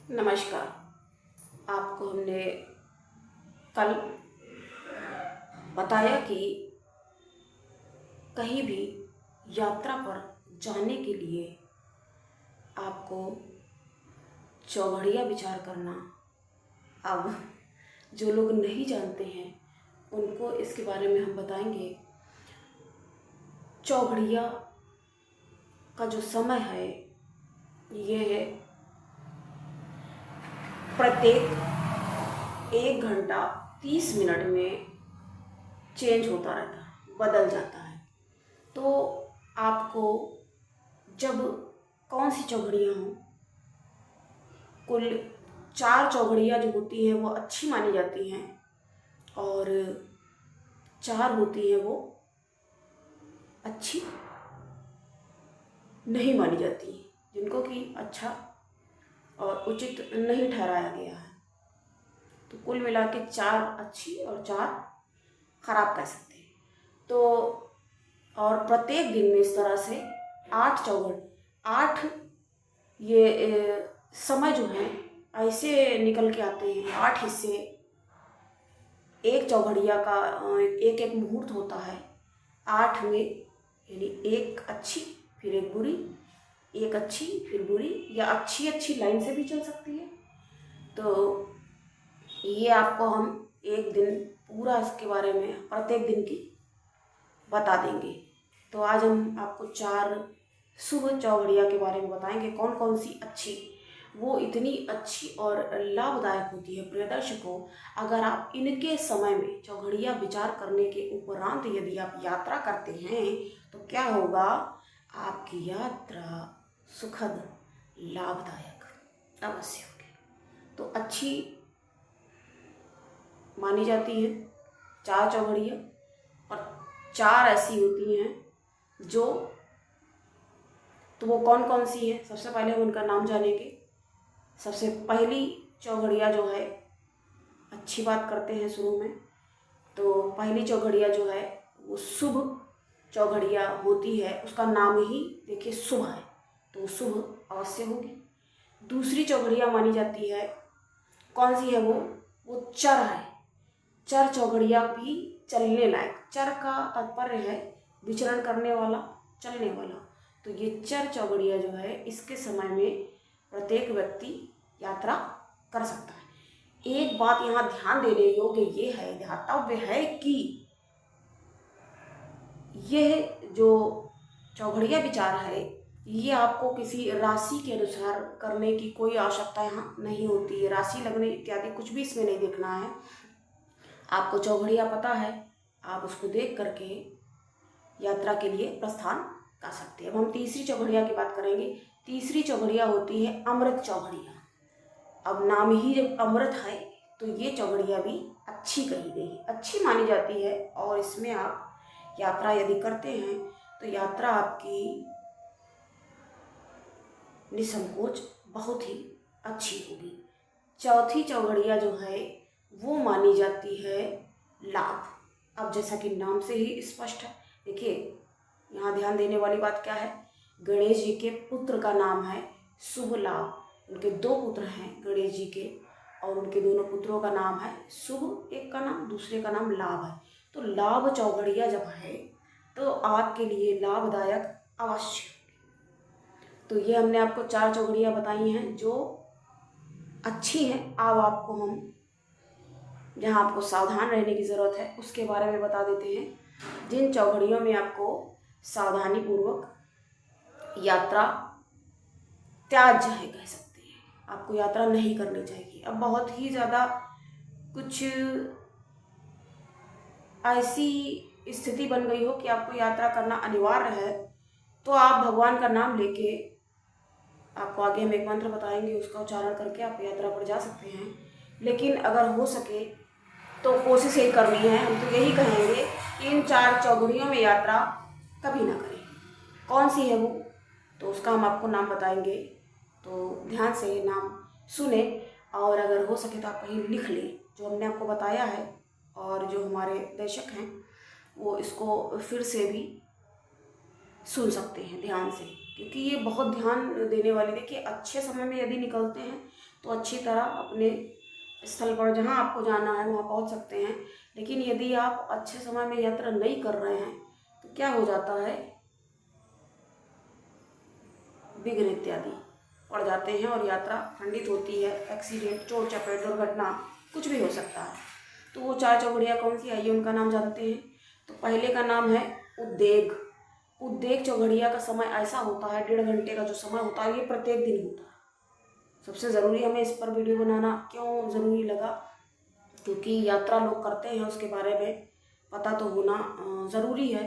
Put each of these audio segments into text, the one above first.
नमस्कार। आपको हमने कल बताया कि कहीं भी यात्रा पर जाने के लिए आपको चौघड़िया विचार करना। अब जो लोग नहीं जानते हैं उनको इसके बारे में हम बताएंगे। चौघड़िया का जो समय है ये है प्रत्येक 1 घंटा 30 मिनट में चेंज होता रहता है, बदल जाता है। तो आपको जब कौन सी चौघड़ियाँ हों, कुल 4 चौघड़ियाँ जो होती हैं वो अच्छी मानी जाती हैं और 4 होती हैं वो अच्छी नहीं मानी जाती, जिनको कि अच्छा और उचित नहीं ठहराया गया है। तो कुल मिला के 4 अच्छी और 4 खराब कह सकते हैं। तो और प्रत्येक दिन में इस तरह से 8 चौघड़ 8 ये समय जो है ऐसे निकल के आते हैं। 8 हिस्से, एक चौघड़िया का एक एक मुहूर्त होता है। 8 में यानी एक अच्छी फिर एक बुरी, एक अच्छी फिर बुरी, या अच्छी अच्छी लाइन से भी चल सकती है। तो ये आपको हम एक दिन पूरा इसके बारे में प्रत्येक दिन की बता देंगे। तो आज हम आपको 4 शुभ चौघड़िया के बारे में बताएंगे। कौन कौन सी अच्छी, वो इतनी अच्छी और लाभदायक होती है प्रियदर्शी को। अगर आप इनके समय में चौघड़िया विचार करने के उपरांत यदि आप यात्रा करते हैं तो क्या होगा, आपकी यात्रा सुखद लाभदायक अवश्य होगी। तो अच्छी मानी जाती है 4 चौघड़िया, और 4 ऐसी होती हैं जो, तो वो कौन कौन सी है सबसे पहले हम उनका नाम जानेंगे। सबसे पहली चौघड़िया जो है, अच्छी बात करते हैं शुरू में। तो पहली चौघड़िया जो है वो शुभ चौघड़िया होती है, उसका नाम ही देखिए शुभ है, तो वो शुभ अवश्य होगी। दूसरी चौघड़िया मानी जाती है, कौन सी है वो चर है। चर चौघड़िया भी चलने लायक, चर का तात्पर्य है विचरण करने वाला, चलने वाला। तो ये चर चौघड़िया जो है इसके समय में प्रत्येक व्यक्ति यात्रा कर सकता है। एक बात यहाँ ध्यान देने योग्य ये है, ध्यातव्य है कि यह जो चौघड़िया विचार है ये आपको किसी राशि के अनुसार करने की कोई आवश्यकता यहाँ नहीं होती है। राशि लगने इत्यादि कुछ भी इसमें नहीं देखना है। आपको चौघड़िया पता है, आप उसको देख करके यात्रा के लिए प्रस्थान कर सकते हैं। अब हम तीसरी चौघड़िया की बात करेंगे। तीसरी चौघड़िया होती है अमृत चौघड़िया। अब नाम ही जब अमृत है तो ये चौघड़िया भी अच्छी कही गई है, अच्छी मानी जाती है। और इसमें आप यात्रा यदि करते हैं तो यात्रा आपकी निसंकोच बहुत ही अच्छी होगी। चौथी चौघड़िया जो है वो मानी जाती है लाभ। अब जैसा कि नाम से ही स्पष्ट है, देखिए यहाँ ध्यान देने वाली बात क्या है, गणेश जी के पुत्र का नाम है शुभ लाभ। उनके 2 पुत्र हैं गणेश जी के, और उनके दोनों पुत्रों का नाम है शुभ, एक का नाम, दूसरे का नाम लाभ है। तो लाभ चौघड़िया जब है तो आपके लिए लाभदायक अवश्य। तो ये हमने आपको 4 चौघड़िया बताई हैं जो अच्छी हैं। अब आपको हम जहाँ आपको सावधान रहने की ज़रूरत है उसके बारे में बता देते हैं। जिन चौघड़ियों में आपको सावधानी पूर्वक यात्रा त्याज्य है कह सकते हैं, आपको यात्रा नहीं करनी चाहिए। अब बहुत ही ज़्यादा कुछ ऐसी स्थिति बन गई हो कि आपको यात्रा करना अनिवार्य है, तो आप भगवान का नाम लेके, आपको आगे हम एक मंत्र बताएंगे, उसका उच्चारण करके आप यात्रा पर जा सकते हैं। लेकिन अगर हो सके तो कोशिश यही करनी है, हम तो यही कहेंगे कि इन 4 चौघड़ियों में यात्रा कभी ना करें। कौन सी है वो, तो उसका हम आपको नाम बताएंगे, तो ध्यान से नाम सुने। और अगर हो सके तो आप कहीं लिख लें जो हमने आपको बताया है, और जो हमारे दर्शक हैं वो इसको फिर से भी सुन सकते हैं ध्यान से। क्योंकि ये बहुत ध्यान देने वाली। देखिए, अच्छे समय में यदि निकलते हैं तो अच्छी तरह अपने स्थल पर जहाँ आपको जाना है वहाँ पहुँच सकते हैं। लेकिन यदि आप अच्छे समय में यात्रा नहीं कर रहे हैं तो क्या हो जाता है, विघ्न इत्यादि पड़ जाते हैं और यात्रा खंडित होती है। एक्सीडेंट, चोट चपेट, दुर्घटना कुछ भी हो सकता है। तो वो 4 चौघड़ियाँ कौन सी, आइए उनका नाम जानते हैं। तो पहले का नाम है उद्वेग। उद्वेग चौघड़िया का समय ऐसा होता है, 1.5 घंटे का जो समय होता है, ये प्रत्येक दिन होता है। सबसे ज़रूरी हमें इस पर वीडियो बनाना क्यों ज़रूरी लगा, क्योंकि यात्रा लोग करते हैं उसके बारे में पता तो होना ज़रूरी है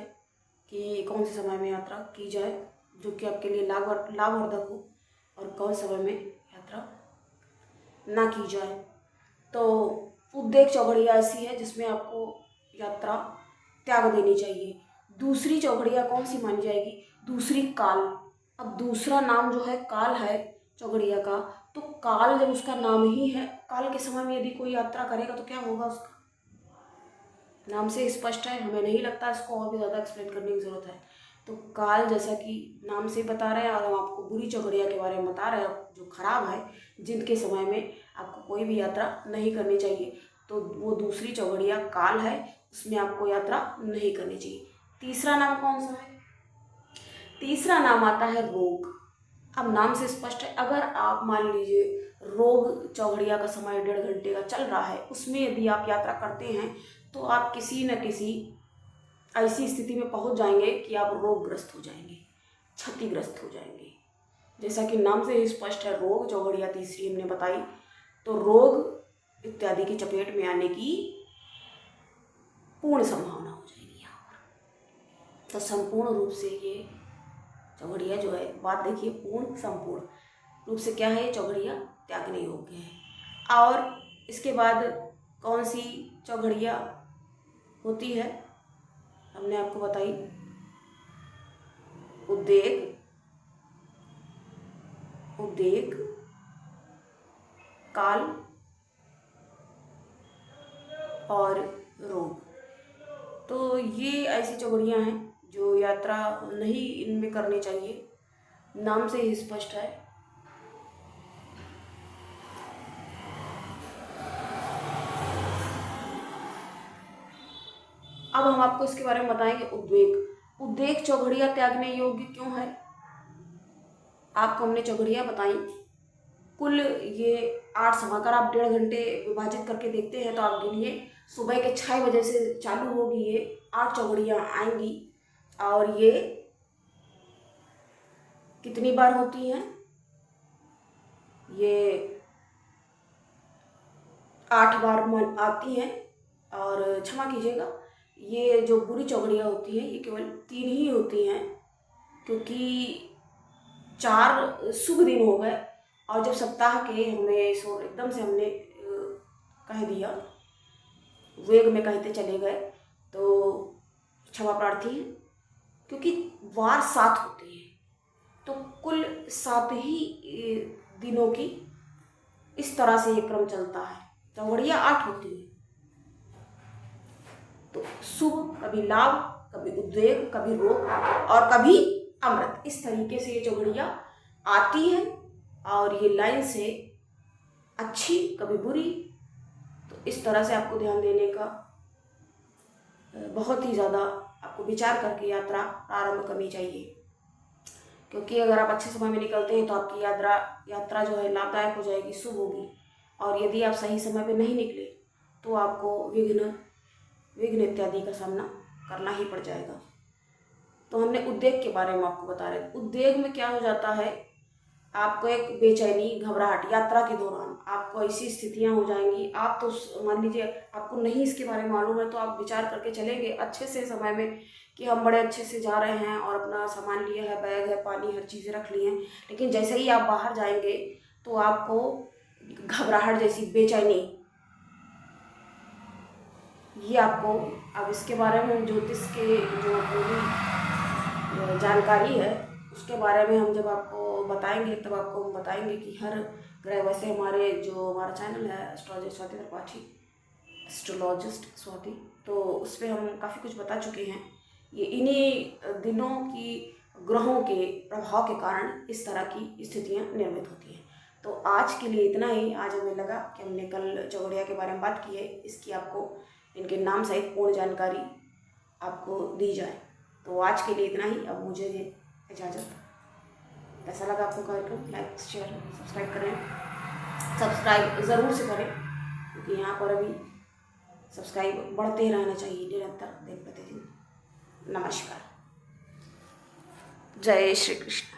कि कौन से समय में यात्रा की जाए जो कि आपके लिए लाभवर्धक हो, और कौन समय में यात्रा ना की जाए। तो उद्वेग चौघड़िया ऐसी है जिसमें आपको यात्रा त्याग देनी चाहिए। दूसरी चौघड़िया कौन सी मानी जाएगी, दूसरी काल। अब दूसरा नाम जो है काल है चौघड़िया का। तो काल जब उसका नाम ही है, काल के समय में यदि कोई यात्रा करेगा तो क्या होगा, उसका नाम से स्पष्ट है, हमें नहीं लगता इसको और भी ज़्यादा एक्सप्लेन करने की ज़रूरत है। तो काल जैसा कि नाम से बता रहे हैं, और हम आपको बुरी चौघड़िया के बारे में बता रहे हैं जो खराब है, जिनके समय में आपको कोई भी यात्रा नहीं करनी चाहिए। तो वो दूसरी चौघड़िया काल है, उसमें आपको यात्रा नहीं करनी चाहिए। तीसरा नाम कौन सा है, तीसरा नाम आता है रोग। अब नाम से स्पष्ट है, अगर आप मान लीजिए रोग चौघड़िया का समय 1.5 घंटे का चल रहा है, उसमें यदि आप यात्रा करते हैं तो आप किसी न किसी ऐसी स्थिति में पहुंच जाएंगे कि आप रोगग्रस्त हो जाएंगे, क्षतिग्रस्त हो जाएंगे। जैसा कि नाम से ही स्पष्ट है, रोग चौघड़िया तीसरी हमने बताई, तो रोग इत्यादि की चपेट में आने की पूर्ण संभावना हो जाएगी यहाँ पर। तो संपूर्ण रूप से ये चौघड़िया जो है, बात देखिए, पूर्ण संपूर्ण रूप से क्या है, ये चौघड़िया त्यागने योग्य है। और इसके बाद कौन सी चौघड़िया होती है, हमने आपको बताई, उद्वेग, उद्वेग, काल और रोग। तो ये ऐसी चौघड़ियाँ हैं जो यात्रा नहीं इनमें करनी चाहिए, नाम से ही स्पष्ट है। अब हम आपको इसके बारे में बताएंगे उद्वेग। उद्वेग चौघड़िया त्यागने योग्य क्यों है, आपको हमने चौघड़िया बताई कुल ये 8 समय। अगर आप 1.5 घंटे विभाजित करके देखते हैं तो आप गिनिए, सुबह के 6 बजे से चालू होगी, ये 8 चौघड़ियाँ आएंगी। और ये कितनी बार होती हैं, ये 8 बार आती हैं। और क्षमा कीजिएगा, ये जो बुरी चौघड़ियाँ होती हैं ये केवल 3 ही होती हैं, क्योंकि 4 शुभ दिन हो गए और जब सप्ताह के हमें एकदम से हमने कह दिया, वेग में कहते चले गए, तो क्षमा प्रार्थी हैं, क्योंकि वार 7 होते हैं। तो कुल 7 ही दिनों की इस तरह से ये क्रम चलता है। चौघड़िया 8 होती है, तो शुभ, कभी लाभ, कभी उद्वेग, कभी रोग और कभी अमृत, इस तरीके से ये चौघड़िया आती है। और ये लाइन से अच्छी, कभी बुरी। तो इस तरह से आपको ध्यान देने का, बहुत ही ज़्यादा आपको विचार करके यात्रा प्रारंभ करनी चाहिए, क्योंकि अगर आप अच्छे समय में निकलते हैं तो आपकी यात्रा जो है लाभदायक हो जाएगी, शुभ होगी। और यदि आप सही समय पे नहीं निकले तो आपको विघ्न इत्यादि का सामना करना ही पड़ जाएगा। तो हमने उद्वेग के बारे में आपको बता रहे थे। उद्वेग में क्या हो जाता है, आपको एक बेचैनी, घबराहट, यात्रा के दौरान आपको ऐसी स्थितियां हो जाएंगी। आप तो मान लीजिए आपको नहीं इसके बारे में मालूम है, तो आप विचार करके चलेंगे अच्छे से समय में कि हम बड़े अच्छे से जा रहे हैं और अपना सामान लिया है, बैग है, पानी, हर चीज़ें रख ली हैं। लेकिन जैसे ही आप बाहर जाएंगे तो आपको घबराहट जैसी, बेचैनी, ये आपको, अब इसके बारे में ज्योतिष के जो पूरी जानकारी है उसके बारे में हम जब आपको बताएंगे तब आपको हम बताएंगे कि हर ग्रह, वैसे हमारा चैनल है एस्ट्रोलॉजी स्वाति त्रिपाठी, एस्ट्रोलॉजिस्ट स्वाति, तो उस पर हम काफ़ी कुछ बता चुके हैं। ये इन्हीं दिनों की ग्रहों के प्रभाव के कारण इस तरह की स्थितियाँ निर्मित होती हैं। तो आज के लिए इतना ही। आज हमें लगा कि हमने कल चौघड़िया के बारे में बात की है, इसकी आपको इनके नाम सहित पूर्ण जानकारी आपको दी जाए। तो आज के लिए इतना ही। अब मुझे ये इजाज़त। कैसा लगा आपको कार्यक्रम? लाइक, शेयर, सब्सक्राइब करें। सब्सक्राइब ज़रूर से करें, क्योंकि यहाँ पर अभी सब्सक्राइब बढ़ते ही रहना चाहिए निरंतर, दिन प्रतिदिन। नमस्कार। जय श्री कृष्ण।